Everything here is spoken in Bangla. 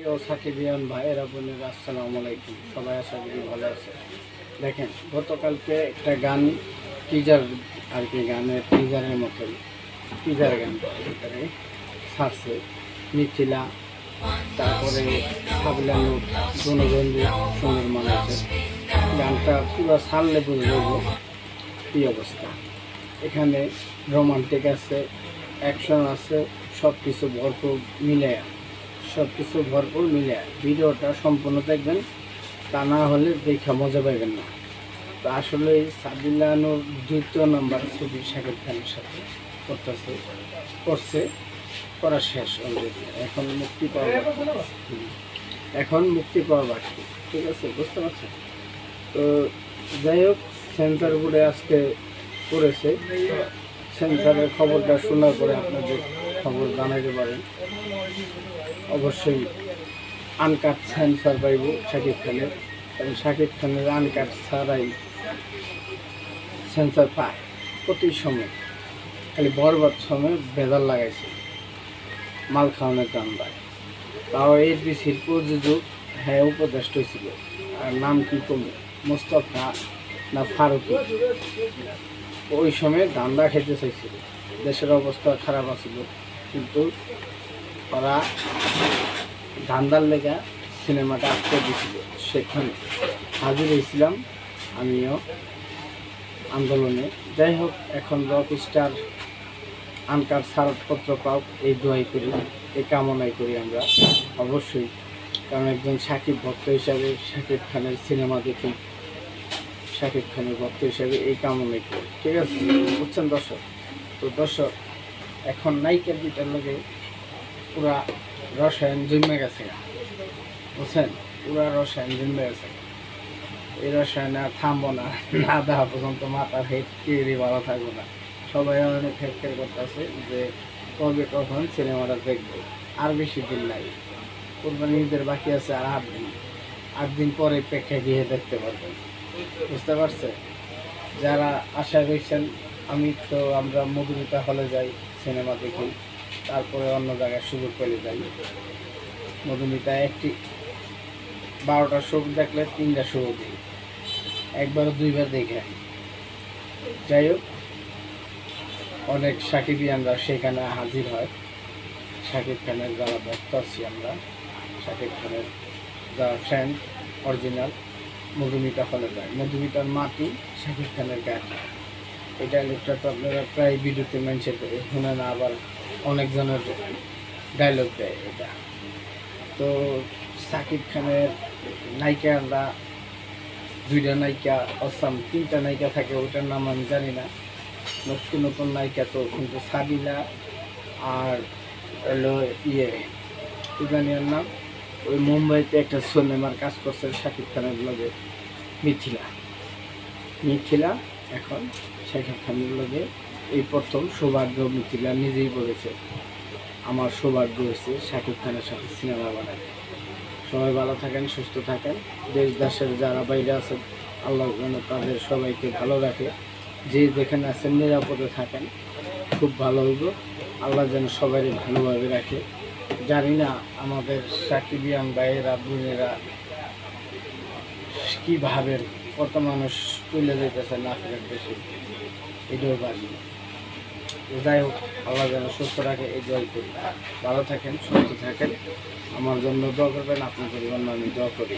প্রিয় সাকিবিয়ান ভাইয়েরা বোনেরা আসসালামু আলাইকুম। সবাই আশা করি ভালো আছে। দেখেন, গতকালকে একটা গান টিজার আর কি, গানের টিজারের মতোই টিজার গান ভিতরে ছাড়ছে মিথিলা, তারপরে সাবিলানু, জনবন্ধু, সুন্দর মনে আছে। গানটা পুরো ছাড়লে বুঝে যাবো কী অবস্থা। এখানে রোমান্টিক আছে, অ্যাকশন আছে, সব কিছু ভরপুর মিলে ভিডিওটা সম্পূর্ণ দেখবেন, তা না হলে দেখে মজা পাইবেন না। তো আসলে সাবিলানুর দ্বিতীয় নাম্বার ছবি শাকিব খানের সাথে করা শেষ অলরেডি। এখন মুক্তি পাওয়া বাকি। ঠিক আছে, বুঝতে পারছেন? তো যাই হোক, সেন্সার বোর্ডে আজকে করেছে। সেন্সারের খবরটা শোনার পরে আপনাদের খবর জানাতে পারেন। অবশ্যই আনকাট সেন্সার পাইব শাকিব খানের, কারণ শাকিব খানের আনকাট ছাড়াই সেন্সার পায় প্রতি সময়। খালি বরবাদ সময় বেজার লাগাইছে মাল খাওয়ানোর দান্দায়। তাও এডিসির প্রযোজক হ্যাঁ উপদেষ্ট ছিল, আর নাম কি কমে, মোস্তফা না ফারুকি। ওই সময় দান্দা খেতে চাইছিল, দেশের অবস্থা খারাপ আছিল, কিন্তু ওরা ধান্দার লেগা সিনেমাটা আটকে দিয়েছিল। সেখানে হাজির হয়েছিলাম আমিও আন্দোলনে। যাই হোক, এখন রকস্টার আনকার ছাড়পত্র পাও, এই দোয়াই করি, এই কামনাই করি আমরা অবশ্যই। কারণ একজন সাকিব ভক্ত হিসাবে, শাকিব খানের সিনেমা দেখি, শাকিব খানের ভক্ত হিসাবে এই কামনাই করি। ঠিক আছে, বুঝছেন দর্শক? তো দর্শক, এখন নায়িকার দুইটার লগে পুরা রসায়ন জমে গেছে, বুঝছেন? পুরা রসায়ন জমে গেছে। এই রসায়ন আর থামবো না, না দেওয়া পর্যন্ত মাথার হেড কেড়ে ভালো থাকবো না। সবাই অনেক হেডকের করতেছে যে কখন সিনেমাটা দেখবো। আর বেশি দিন নাই, কোরবানি ঈদের বাকি আছে আর 8 দিন পরে প্রেক্ষে গিয়ে দেখতে পারবেন। বুঝতে পারছে? যারা আশা রয়েছেন, আমরা মধুমিতা হলে যাই, সিনেমা দেখি, তারপরে অন্য জায়গায় সুযোগ পেলে যাই। মধুমিতা 12টা শো দেখলে 3টা শো দিই, একবার 2বার দেখে আনি। যাই হোক, অনেক সাকিবিয়ানরা সেখানে হাজির হয়। শাকিব খানের যারা ভক্ত আছি আমরা, শাকিব খানের যারা ফ্রেন্ড অরিজিনাল, মধুমিতা হলে যায়। মধুমিতার মাটি শাকিব খানের গাড়ি। এই ডায়লগটা তো আপনারা প্রায় ভিডিওতে মেনশন করে শুনে না, আবার অনেকজনের ডায়লগ দেয় এটা। তো শাকিব খানের নায়িকারা 2টা নায়িকা, অসাম 3টা নায়িকা থাকে, ওটার নাম আমি জানি না। নতুন নায়িকা তো কিন্তু সাবিলা আর হলো ইরানিয়ার নাম, ওই মুম্বাইতে একটা সিনেমার কাজ করছে শাকিব খানের লগে, মিথিলা। এখন শাকিব খানের লগে এই প্রথম সৌভাগ্য। মিথিলা নিজেই বলেছে, আমার সৌভাগ্য হয়েছে শাকিব খানের সাথে সিনেমা বানায়। সবাই ভালো থাকেন, সুস্থ থাকেন। দেশের যারা বাইরে আছেন, আল্লাহ যেন তাদের সবাইকে ভালো রাখে। যে যেখানে আছেন নিরাপদে থাকেন, খুব ভালো হইব। আল্লাহ যেন সবাই ভালোভাবে রাখে। জানি না আমাদের সাকিবিয়ান ভাইয়েরা বোনেরা কী ভাবেন, কত মানুষ চলে যেতেছে না ফেরার দেশে, এটাও পারি। যাই হোক, আল্লাহ যেন সুস্থ রাখে, এই দোয়াই করি। ভালো থাকেন, সুস্থ থাকেন, আমার জন্য দোয়া করবেন, আপনাদের জন্য আমি দোয়া করি।